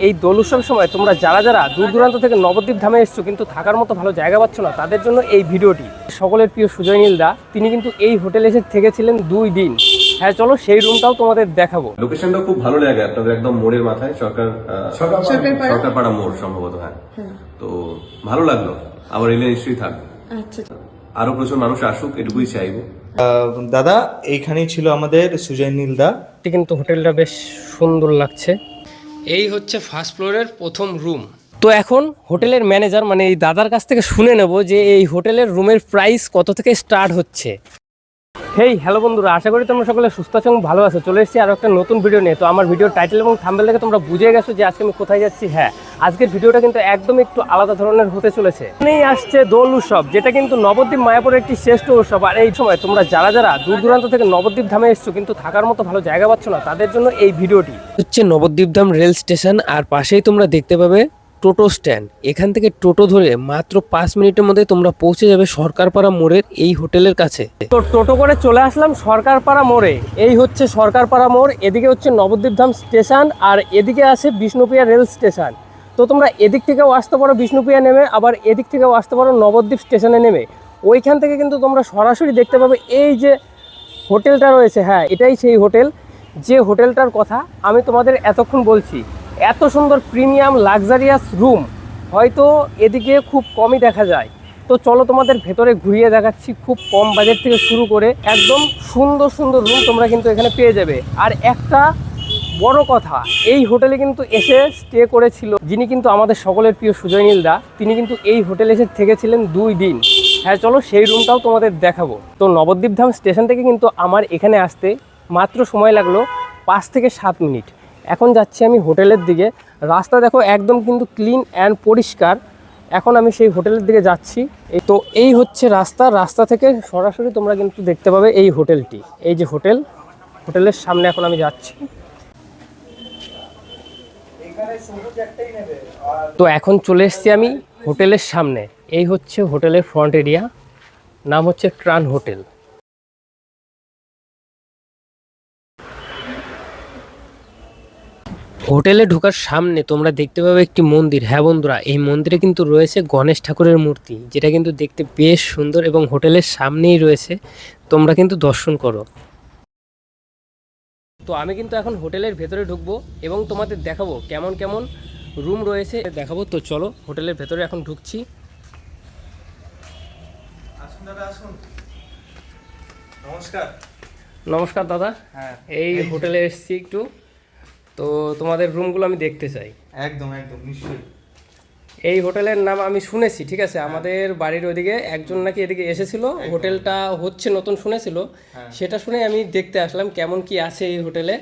এই দোল উৎসবের সময় তোমরা যারা যারা দূর দূরান্ত থেকে নবদ্বীপ ধামে এসছো কিন্তু থাকার মতো ভালো জায়গা পাচ্ছ না, তাদের জন্য এই ভিডিওটি। সকলের প্রিয় সুজয় নীলদা তিনি কিন্তু এই হোটেলে এসে থেকেছিলেন 2 দিন। হ্যাঁ, চলো সেই রুমটাও তোমাদের দেখাবো। লোকেশনটা খুব ভালো লাগে আপনাদের, একদম মোড়ের মাথায় সরকারপাড়া মোড় সম্ভবত। হ্যাঁ, তো ভালো লাগলো। আবার এলে নিশ্চয়ই থাকবে। আচ্ছা, আরো প্রচুর মানুষ আসুক, এটুকুই চাইবো। দাদা এইখানেই ছিল আমাদের সুজয় নীলদা। কিন্তু হোটেলটা বেশ সুন্দর লাগছে। এই হচ্ছে ফার্স্ট ফ্লোরের প্রথম রুম। তো এখন হোটেলের ম্যানেজার মানে এই দাদার কাছ থেকে শুনে নেব যে এই হোটেলের রুমের প্রাইস কত থেকে স্টার্ট হচ্ছে। হেই হ্যালো বন্ধুরা, আশা করি তোমরা সকলে সুস্থ আছো এবং ভালো আছো। চলে এসেছি আরও একটা নতুন ভিডিও নিয়ে। তো আমার ভিডিওর টাইটেল এবং থাম্বনেল দেখে তোমরা বুঝে গেছো যে আজকে আমি কোথায় যাচ্ছি। হ্যাঁ, আজকের ভিডিওটা কিন্তু একদম একটু আলাদা ধরনের হতে চলেছে। এখানেই আসছে দোল উৎসব, যেটা কিন্তু নবদ্বীপ মায়াপুরের একটি শ্রেষ্ঠ উৎসব। আর এই সময় তোমরা যারা যারা দূর দূরান্ত থেকে নবদ্বীপ ধামে এসছো কিন্তু থাকার মতো ভালো জায়গা পাচ্ছ না, তাদের জন্য এই ভিডিওটি। হচ্ছে নবদ্বীপ ধাম রেল স্টেশন, আর পাশেই তোমরা দেখতে পাবে টোটো স্ট্যান্ড। এখান থেকে টোটো ধরে মাত্র 5 মিনিটের মধ্যে তোমরা পৌঁছে যাবে সরকারপাড়া মোড়ের এই হোটেলের কাছে। তো টোটো করে চলে আসলাম সরকারপাড়া মোড়ে। এই হচ্ছে সরকারপাড়া মোড়, এদিকে হচ্ছে নবদ্বীপ ধাম স্টেশন, আর এদিকে আছে বিষ্ণুপ্রিয়া রেল স্টেশন। তো তোমরা এদিক থেকেও আসতে পারো বিষ্ণুপ্রিয়া নেমে, আবার এদিক থেকেও আসতে পারো নবদ্বীপ স্টেশনে নেমে। ওইখান থেকে কিন্তু তোমরা সরাসরি দেখতে পাবে এই যে হোটেলটা রয়েছে। হ্যাঁ, এটাই সেই হোটেল, যে হোটেলটার কথা আমি তোমাদের এতক্ষণ বলছি। এত সুন্দর প্রিমিয়াম লাক্সারিয়াস রুম হয়তো এদিকে খুব কমই দেখা যায়। তো চলো তোমাদের ভেতরে ঘুরিয়ে দেখাচ্ছি। খুব কম বাজেট থেকে শুরু করে একদম সুন্দর সুন্দর রুম তোমরা কিন্তু এখানে পেয়ে যাবে। আর একটা বড় কথা, এই হোটেলে কিন্তু এসে স্টে করেছিল যিনি কিন্তু আমাদের সকলের প্রিয় সুজয় নীলদা, তিনি কিন্তু এই হোটেলে এসে থেকেছিলেন 2 দিন। হ্যাঁ, চলো সেই রুমটাও তোমাদের দেখাবো। তো নবদ্বীপ ধাম স্টেশন থেকে কিন্তু আমার এখানে আসতে মাত্র সময় লাগলো 5 থেকে 7 মিনিট। এখন যাচ্ছি আমি হোটেলের দিকে। রাস্তা দেখো একদম কিন্তু ক্লিন অ্যান্ড পরিষ্কার। এখন আমি সেই হোটেলের দিকে যাচ্ছি। তো এই হচ্ছে রাস্তা থেকে সরাসরি তোমরা কিন্তু দেখতে পাবে এই হোটেলটি। এই যে হোটেলের সামনে এখন আমি যাচ্ছি। তো এখন চলে এসেছি আমি হোটেলের সামনে। এই হচ্ছে হোটেলের ফ্রন্ট এরিয়া, নাম হচ্ছে ট্রান হোটেল। হোটেলে ঢোকার সামনে তোমরা দেখতে পাবে একটি মন্দির। হ্যাঁ বন্ধুরা, এই মন্দিরে কিন্তু রয়েছে গণেশ ঠাকুরের মূর্তি, যেটা কিন্তু দেখতে বেশ সুন্দর এবং হোটেলের সামনেই রয়েছে। তোমরা কিন্তু দর্শন করো। তো আমি কিন্তু এখন হোটেলের ভেতরে ঢুকবো এবং তোমাদের দেখাবো কেমন কেমন রুম রয়েছে দেখাবো। তো চলো হোটেলের ভেতরে এখন ঢুকছি। আসুন দাদা, আসুন। নমস্কার। নমস্কার দাদা। হ্যাঁ, এই হোটেলে এসেছি একটু, তো তোমাদের রুমগুলো আমি দেখতে চাই। একদম একদম নিশ্চয়ই। এই হোটেলের নাম আমি শুনেছি, ঠিক আছে। আমাদের বাড়ির ওদিকে একজন নাকি এদিকে এসেছিল, হোটেলটা হচ্ছে নতুন শুনেছিল, সেটা শুনে আমি দেখতে আসলাম কেমন কি আছে এই হোটেলে।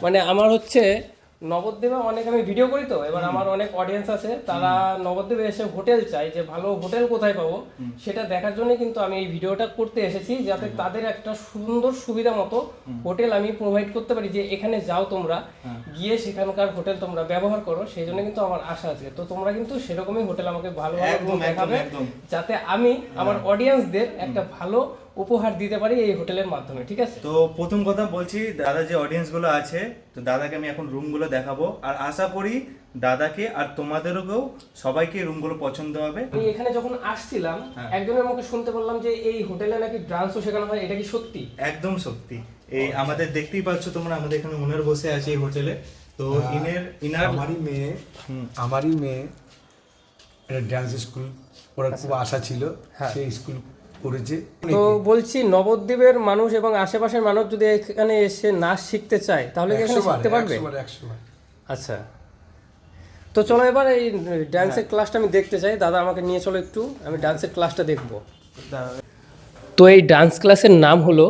মানে আমার হচ্ছে নবদ্বীপে অনেক আমি ভিডিও করি, তো এবার আমার অনেক অডিয়েন্স আছে, তারা নবদ্বীপে এসে হোটেল চাই, যে ভালো হোটেল কোথায় পাবো সেটা দেখার জন্য কিন্তু আমি এই ভিডিওটা করতে এসেছি, যাতে তাদের একটা সুন্দর সুবিধা মতো হোটেল আমি প্রোভাইড করতে পারি, যে এখানে যাও তোমরা গিয়ে সেখানকার হোটেল তোমরা ব্যবহার করো। সেই জন্য কিন্তু আমার আশা আছে। তো তোমরা কিন্তু সেরকমই হোটেল আমাকে ভালো ভালো দেখাবে, যাতে আমি আমার অডিয়েন্সদের একটা ভালো উপহার দিতে পারি এই হোটেলের মাধ্যমে, ঠিক আছে। তো প্রথম কথা বলছি, দাদা যে অডিয়েন্স গুলো আছে, তো দাদাকে আমি এখন রুম গুলো দেখাবো, আর আশা করি দাদাকে আর তোমাদেরকেও সবাইকে রুম গুলো পছন্দ হবে। আমি এখানে যখন আসছিলাম একজনের মুখে শুনতে বললাম যে এই হোটেলে নাকি ডান্সও শেখানো হয়, এটা কি সত্যি? একদম সত্যি। এই আমাদের দেখতেই পাচ্ছ তোমরা, আমাদের এখানে ওনার বসে আছে এই হোটেলে। তো ইনার আমারই মেয়ে একটা ডান্স স্কুল করার খুব আশা ছিল, সেই স্কুল করেছে। তো বলছি নবদ্বীপের মানুষ এবং আশেপাশের মানুষ যদি এখানে এসে নাচ শিখতে চায় তাহলে কি এখানে শিখতে পারবে? 100 আচ্ছা, তো চলো এবার এই ডান্সের ক্লাসটা আমি দেখতে চাই। দাদা আমাকে নিয়ে চলো একটু, আমি ডান্সের ক্লাসটা দেখব। তো এই ডান্স ক্লাসের নাম হলো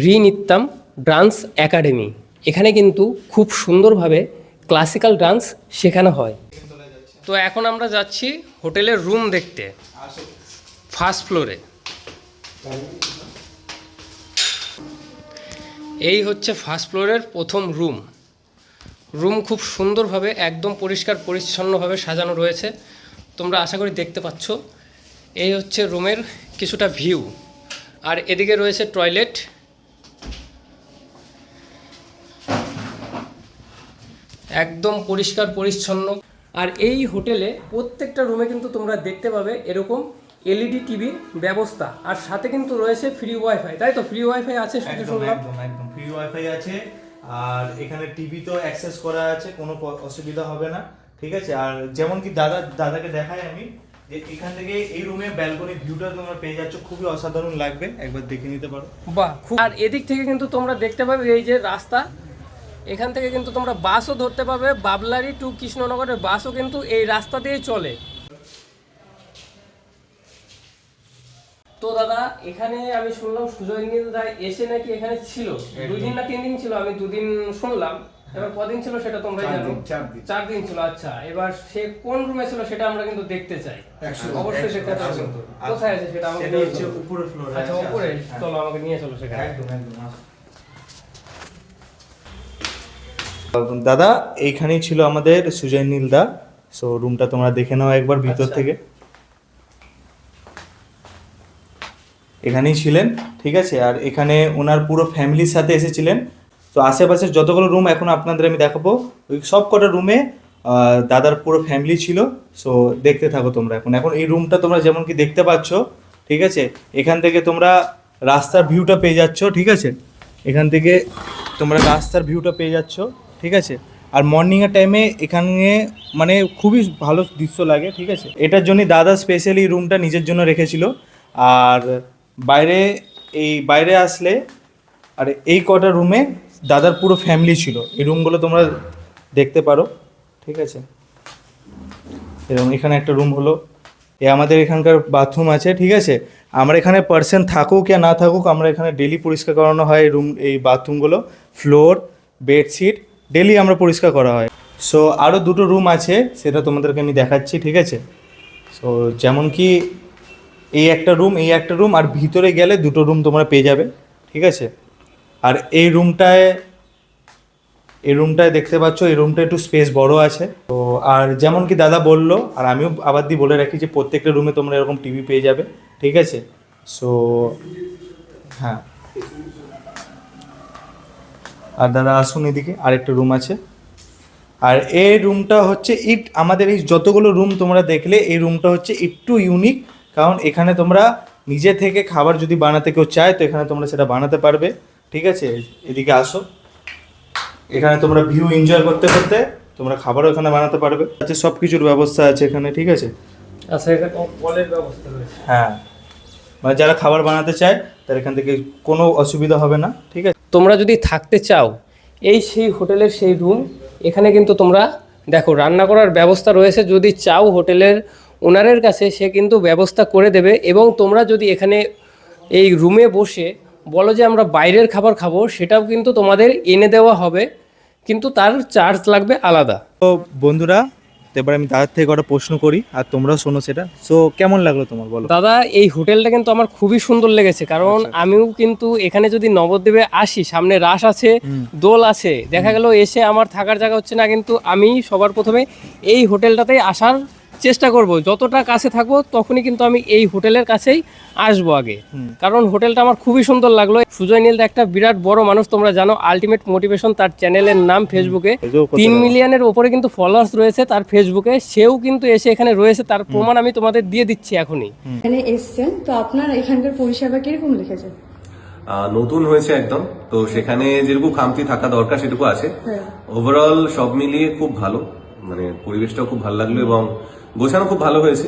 রিনিত্যম ডান্স একাডেমি। এখানে কিন্তু খুব সুন্দরভাবে ক্লাসিক্যাল ডান্স শেখানো হয়। তো এখন আমরা যাচ্ছি হোটেলের রুম দেখতে, ফার্স্ট ফ্লোরে। এই হচ্ছে ফার্স্ট ফ্লোরের প্রথম রুম খুব সুন্দরভাবে একদম পরিষ্কার পরিচ্ছন্নভাবে সাজানো রয়েছে, তোমরা আশা করি দেখতে পাচ্ছ। এই হচ্ছে রুমের কিছুটা ভিউ, আর এদিকে রয়েছে টয়লেট। একদম পরিষ্কার পরিচ্ছন্ন। আর এই হোটেলে প্রত্যেকটা রুমে কিন্তু তোমরা দেখতে পাবে এরকম এলইডি টিভির ব্যবস্থা, আর সাথে কিন্তু রয়েছে ফ্রি ওয়াইফাই, তাই তো? ফ্রি ওয়াইফাই আছে শুনতে একদম শুনলাম। একদম একদম ফ্রি ওয়াইফাই আছে, আর এখানে টিভি তো অ্যাক্সেস করা আছে, কোনো অসুবিধা হবে না, ঠিক আছে। আর যেমন কি দাদাকে দেখাই আমি, যে এখান থেকে এই রুমে ব্যালকনি ভিউটা তোমরা পেয়ে যাচ্ছ, খুবই অসাধারণ লাগবে, একবার দেখে নিতে পারো। বাহ, আর এদিক থেকে কিন্তু তোমরা দেখতে পাবে এই যে রাস্তা, এখান থেকে কিন্তু তোমরা বাসও ধরতে পাবে, বাবলারি টু কৃষ্ণনগরের বাসও কিন্তু এই রাস্তা দিয়েই চলে। তো দাদা, এখানে আমি শুনলাম সুজয় নীল দা এসে নাকি এখানে ছিল 2 দিন না 3 দিন ছিল, আমি 2 দিন শুনলাম। এবার কদিন ছিল সেটা তোমরা জানো? 4 দিন ছিল। আচ্ছা, এবার সে কোন রুমে ছিল সেটা আমরা কিন্তু দেখতে চাই, অবশ্যই দেখতে চাই। কিন্তু কোথায় আছে সেটা আমাকে সেটা নিয়ে হচ্ছে চলো। উপরের ফ্লোরে। আচ্ছা, উপরে চলো, আমাকে নিয়ে চলো সেখানে। একদম একদম। দাদা, এইখানেই ছিল আমাদের সুজয় নীল দা। সো রুমটা তোমরা দেখে নাও একবার ভিতর থেকে। এখানেই ছিলেন, ঠিক আছে। আর এখানে ওনার পুরো ফ্যামিলির সাথে এসেছিলেন। তো আশেপাশের যতগুলো রুম এখন আপনাদের আমি দেখাবো, ওই সব কটা রুমে দাদার পুরো ফ্যামিলি ছিল। সো দেখতে থাকো তোমরা। এখন এই রুমটা তোমরা যেমন কি দেখতে পাচ্ছ, ঠিক আছে। এখান থেকে তোমরা রাস্তার ভিউটা পেয়ে যাচ্ছ, ঠিক আছে। এখান থেকে তোমরা রাস্তার ভিউটা পেয়ে যাচ্ছ, ঠিক আছে। আর মর্নিংয়ের টাইমে এখানে মানে খুবই ভালো দৃশ্য লাগে, ঠিক আছে। এটার জন্যই দাদা স্পেশালি রুমটা নিজের জন্য রেখেছিল। আর বাইরে আসলে আর এই কটা রুমে দাদার পুরো ফ্যামিলি ছিল। এই রুমগুলো তোমরা দেখতে পারো, ঠিক আছে। এবং এখানে একটা রুম হলো, আমাদের এখানকার বাথরুম আছে, ঠিক আছে। আমরা এখানে পার্সন থাকুক या না থাকুক, আমরা এখানে ডেলি পরিষ্কার করানো হয় এই বাথরুমগুলো, ফ্লোর, বেডশিট ডেলি আমরা পরিষ্কার করা হয়। সো আরও 2টো রুম আছে, সেটা তোমাদেরকে আমি দেখাচ্ছি, ঠিক আছে। সো যেমন কি এই একটা রুম, আর ভিতরে গেলে 2টো রুম তোমরা পেয়ে যাবে, ঠিক আছে। আর এই রুমটায় দেখতে পাচ্ছ, এই রুমটা একটু স্পেস বড় আছে। তো আর যেমন কি দাদা বললো, আর আমিও আবার দিয়ে বলে রাখি, যে প্রত্যেকটা রুমে তোমরা এরকম টিভি পেয়ে যাবে, ঠিক আছে। সো হ্যাঁ, আর দাদা আসুন এদিকে, আরেকটা রুম আছে। আর এই রুমটা হচ্ছে আমাদের এই যতগুলো রুম তোমরা দেখলে, এই রুমটা হচ্ছে একটু ইউনিক, কারণ এখানে তোমরা নিজে থেকে খাবার যদি বানাতে কেউ চায়, তো এখানে তোমরা সেটা বানাতে পারবে, ঠিক আছে। এদিকে আসো, এখানে তোমরা ভিউ এনজয় করতে করতে তোমরা খাবারও এখানে বানাতে পারবে। আচ্ছা, সব কিছুর ব্যবস্থা আছে এখানে, ঠিক আছে। আচ্ছা, এখানে কলের ব্যবস্থা রয়েছে। হ্যাঁ, মানে যারা খাবার বানাতে চায় তার এখান থেকে কোনো অসুবিধা হবে না, ঠিক আছে। তোমরা যদি থাকতে চাও, এই সেই হোটেলের সেই রুম, এখানে কিন্তু তোমরা দেখো রান্না করার ব্যবস্থা রয়েছে। যদি চাও হোটেলের ওনারের কাছে, সে কিন্তু ব্যবস্থা করে দেবে। এবং তোমরা যদি এখানে এই রুমে বসে বলো যে আমরা বাইরের খাবার খাবো, সেটাও কিন্তু তোমাদের এনে দেওয়া হবে, কিন্তু তার চার্জ লাগবে আলাদা। তো বন্ধুরা, এবার আমি দাদার থেকে একটা প্রশ্ন করি, আর তোমরাও শোনো সেটা। সো কেমন লাগলো তোমার, বলো। দাদা, এই হোটেলটা কিন্তু আমার খুবই সুন্দর লেগেছে, কারণ আমিও কিন্তু এখানে যদি নবদ্বীপে আসি, সামনে রাস আছে, দোল আছে, দেখা গেল এসে আমার থাকার জায়গা হচ্ছে না, কিন্তু আমি সবার প্রথমে এই হোটেলটাতেই আসার চেষ্টা করব। যতটা কাছে থাকবো তখনই কিন্তু আমি এই হোটেলের কাছেই আসবো আগে, কারণ হোটেলটা আমার খুবই সুন্দর লাগলো। সুজয় নীল একটা বিরাট বড় মানুষ, তোমরা জানো, আলটিমেট মোটিভেশন তার চ্যানেলের নাম, ফেসবুকে 3 মিলিয়নের উপরে কিন্তু ফলোয়ার্স রয়েছে তার ফেসবুকে। সেও কিন্তু এসে এখানে রয়েছে, তার প্রমাণ আমি তোমাদের দিয়ে দিচ্ছি এখনই। এখানে এসছেন, তো আপনার এখানকার পরিষেবা কিরকম লিখেছেন? নতুন হয়েছে একদম, তো সেখানে যেরকম খামতি থাকা দরকার সেটুকু আছে। হ্যাঁ। ওভারঅল সব মিলিয়ে খুব ভালো, মানে পরিবেশটাও খুব ভালো লাগলো এবং গোছানো খুব ভালো হয়েছে।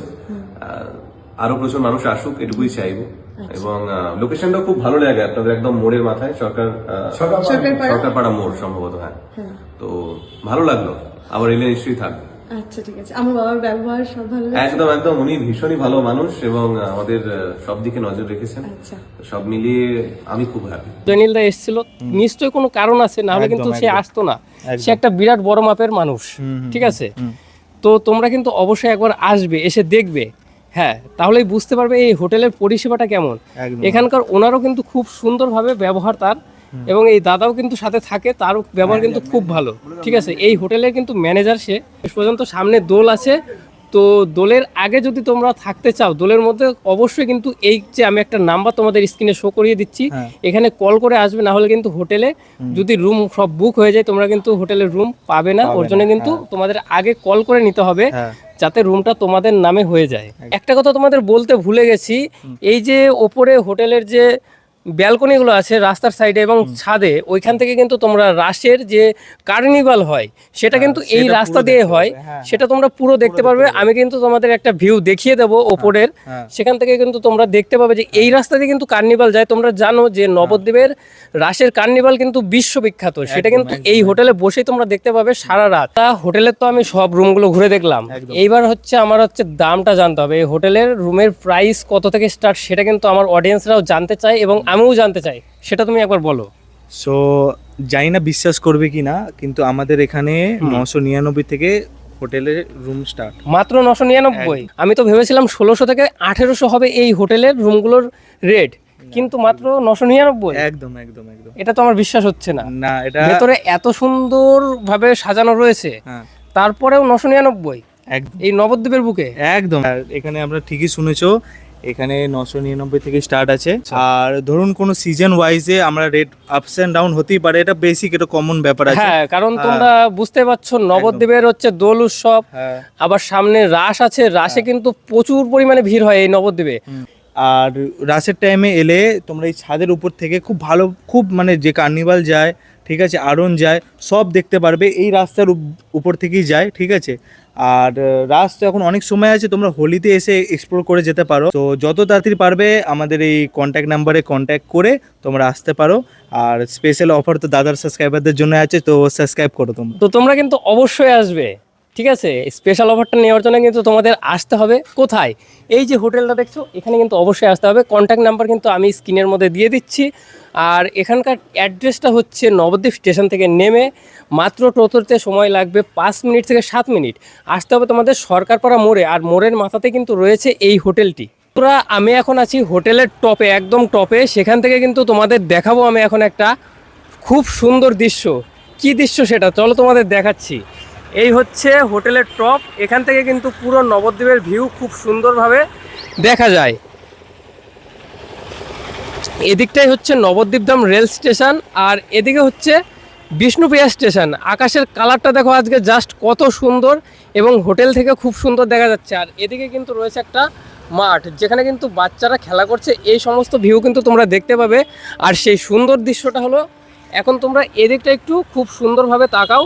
আরো প্রচুর মানুষ আসুক, এটুকুই চাইবো। এবং লোকেশনটাও খুব ভালো লাগে, আপনাদের একদম মোড়ের মাথায়, সরকারপাড়া মোড় সম্ভবত। হ্যাঁ, তো ভালো লাগলো, আবার এলে নিশ্চয়ই থাকবে। আচ্ছা, ঠিক আছে। আমার বাবার ব্যবহার সব ভালো লাগছে? একদম একদম, উনি ভীষণই ভালো মানুষ এবং আমাদের সব দিকে নজর রেখেছেন। আচ্ছা। সব মিলিয়ে আমি খুব হ্যাপি। সুজয় দা এসেছিল, নিশ্চয়ই কোনো কারণ আছে, না হলে কিন্তু সে আসতো না। সে একটা বিরাট বড় মাপের মানুষ, ঠিক আছে। তো তোমরা কিন্তু অবশ্যই একবার আসবে, এসে দেখবে, হ্যাঁ, তাহলেই বুঝতে পারবে এই হোটেলের পরিষেবাটা কেমন। এখানকার ওনারও কিন্তু খুব সুন্দরভাবে ব্যবহার তার, এবং এই দাদাও কিন্তু সাথে থাকে, তারও ব্যবহার কিন্তু খুব ভালো, ঠিক আছে। এই হোটেলের কিন্তু ম্যানেজার সে। শেষ পর্যন্ত সামনে দোল আছে, তো দোলের আগে যদি তোমরা থাকতে চাও দোলের মধ্যে, অবশ্যই কিন্তু এই যে আমি একটা নাম্বার তোমাদের স্ক্রিনে শো করিয়ে দিচ্ছি, হ্যাঁ। এখানে কল করে আসবে, না হলে কিন্তু হোটেলে যদি রুম সব বুক হয়ে যায় তোমরা কিন্তু হোটেলের রুম পাবে না। ওর জন্য কিন্তু তোমাদের আগে কল করে নিতে হবে, হ্যাঁ। যাতে রুমটা তোমাদের নামে হয়ে যায়। একটা কথা তোমাদের বলতে ভুলে গেছি, এই যে ওপরে হোটেলের যে ব্যালকনিগুলো আছে রাস্তার সাইডে এবং ছাদে, ওইখান থেকে কিন্তু তোমরা রাসের যে কার্নিভাল হয় সেটা কিন্তু এই সেটা রাস্তা পুরো দিয়ে দেখতে হয়, পারবে, হ্যাঁ, সেটা তোমরা পুরো দেখতে পারবে। আমি কিন্তু তোমাদের একটা ভিউ দেখিয়ে দেবো ওপরের, হ্যাঁ। সেখান থেকে কিন্তু তোমরা দেখতে পাবে যে এই রাস্তা দিয়ে কিন্তু কার্নিভাল যায়। তোমরা জানো যে নবদ্বীপের রাসের কার্নিভাল কিন্তু বিশ্ববিখ্যাত, সেটা কিন্তু এই হোটেলে বসেই তোমরা দেখতে পাবে সারা রাত। হোটেলের তো আমি সব রুমগুলো ঘুরে দেখলাম, এইবার হচ্ছে আমার হচ্ছে দামটা জানতে হবে। এই হোটেলের রুমের প্রাইস কত থেকে স্টার্ট সেটা কিন্তু আমার অডিয়েন্সরাও জানতে চায় এবং আমিও জানতে চাই, সেটা তুমি একবার বলো। সো জানি না বিশ্বাস করবে কি না, কিন্তু আমাদের এখানে 999 থেকে হোটেলের রুম স্টার্ট। মাত্র 999? আমি তো ভেবেছিলাম 1600 থেকে 1800 হবে এই হোটেলের রুমগুলোর রেট, কিন্তু মাত্র 999। একদম একদম একদম। এটা তো আমার বিশ্বাস হচ্ছে না। না, এটা ভেতরে এত সুন্দর ভাবে সাজানো রয়েছে, হ্যাঁ তারপরেও 999 একদম এই নবদ্বীপের বুকে। একদম। আর এখানে আমরা ঠিকই শুনেছো, এখানে 999 থেকে স্টার্ট আছে। আর ধরুন কোনো সিজন ওয়াইজে আমরা রেট আপস এন্ড ডাউন হতেই পারে, এটা বেসিক, এটা কমন ব্যাপার আছে। হ্যাঁ, কারণ তোমরা বুঝতে পারছো নবদ্বীপের হচ্ছে দোল উৎসব, হ্যাঁ। আবার সামনে রাস আছে, রাসে কিন্তু প্রচুর পরিমাণে ভিড় হয় এই নবদ্বীপে। আর রাসের টাইমে এলে তোমরা এই ছাদের উপর থেকে খুব ভালো, খুব মানে যে কার্নিভাল যায়, ঠিক আছে, আরন যায়, সব দেখতে পারবে। এই রাস্তার উপর থেকেই যায়, ঠিক আছে। আর রাস তো এখন অনেক সময় আছে, তোমরা হোলিতে এসে এক্সপ্লোর করে যেতে পারো। তো যত তাড়াতাড়ি পারবে আমাদের এই কন্ট্যাক্ট নাম্বারে কন্ট্যাক্ট করে তোমরা আসতে পারো। আর স্পেশাল অফার তো দাদার সাবস্ক্রাইবারদের জন্য আছে, তো সাবস্ক্রাইব করো তোমরা। তো তোমরা কিন্তু অবশ্যই আসবে, ঠিক আছে। স্পেশাল অফারটা নেওয়ার জন্য কিন্তু তোমাদের আসতে হবে কোথায়, এই যে হোটেলটা দেখছো এখানে কিন্তু অবশ্যই আসতে হবে। কন্ট্যাক্ট নাম্বার কিন্তু আমি স্ক্রিনের মধ্যে দিয়ে দিচ্ছি। আর এখানকার অ্যাড্রেসটা হচ্ছে নবদ্বীপ স্টেশন থেকে নেমে মাত্র টোটোতে সময় লাগবে 5 মিনিট থেকে 7 মিনিট। আসতে হবে তোমাদের সরকারপাড়া মোড়ে, আর মোড়ের মাথাতে কিন্তু রয়েছে এই হোটেলটি। তোরা আমি এখন আছি হোটেলের টপে, একদম টপে। সেখান থেকে কিন্তু তোমাদের দেখাবো আমি এখন একটা খুব সুন্দর দৃশ্য। কি দৃশ্য সেটা চলো তোমাদের দেখাচ্ছি। এই হচ্ছে হোটেলের টপ, এখান থেকে কিন্তু পুরো নবদ্বীপের ভিউ খুব সুন্দরভাবে দেখা যায়। এদিকটাই হচ্ছে নবদ্বীপধাম রেল স্টেশন, আর এদিকে হচ্ছে বিষ্ণুপ্রিয়া স্টেশন। আকাশের কালারটা দেখো আজকে জাস্ট কত সুন্দর, এবং হোটেল থেকে খুব সুন্দর দেখা যাচ্ছে। আর এদিকে কিন্তু রয়েছে একটা মাঠ, যেখানে কিন্তু বাচ্চারা খেলা করছে। এই সমস্ত ভিউ কিন্তু তোমরা দেখতে পাবে। আর সেই সুন্দর দৃশ্যটা হলো, এখন তোমরা এদিকটা একটু খুব সুন্দরভাবে তাকাও,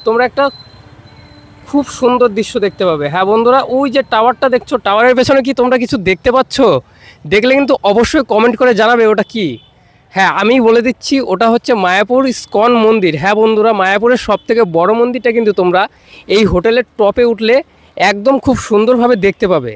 তোমরা একটা খুব সুন্দর দৃশ্য দেখতে পাবে। হ্যাঁ বন্ধুরা, ওই যে টাওয়ারটা দেখছো, টাওয়ারের পেছনে কি তোমরা কিছু দেখতে পাচ্ছ? দেখলে কিন্তু অবশ্যই কমেন্ট করে জানাবে ওটা কি। হ্যাঁ, আমি বলে দিচ্ছি, ওটা হচ্ছে মায়াপুর ইস্কন মন্দির। হ্যাঁ বন্ধুরা, মায়াপুরের সবথেকে বড় মন্দিরটা কিন্তু তোমরা এই হোটেলের টপে উঠলে একদম খুব সুন্দরভাবে দেখতে পাবে।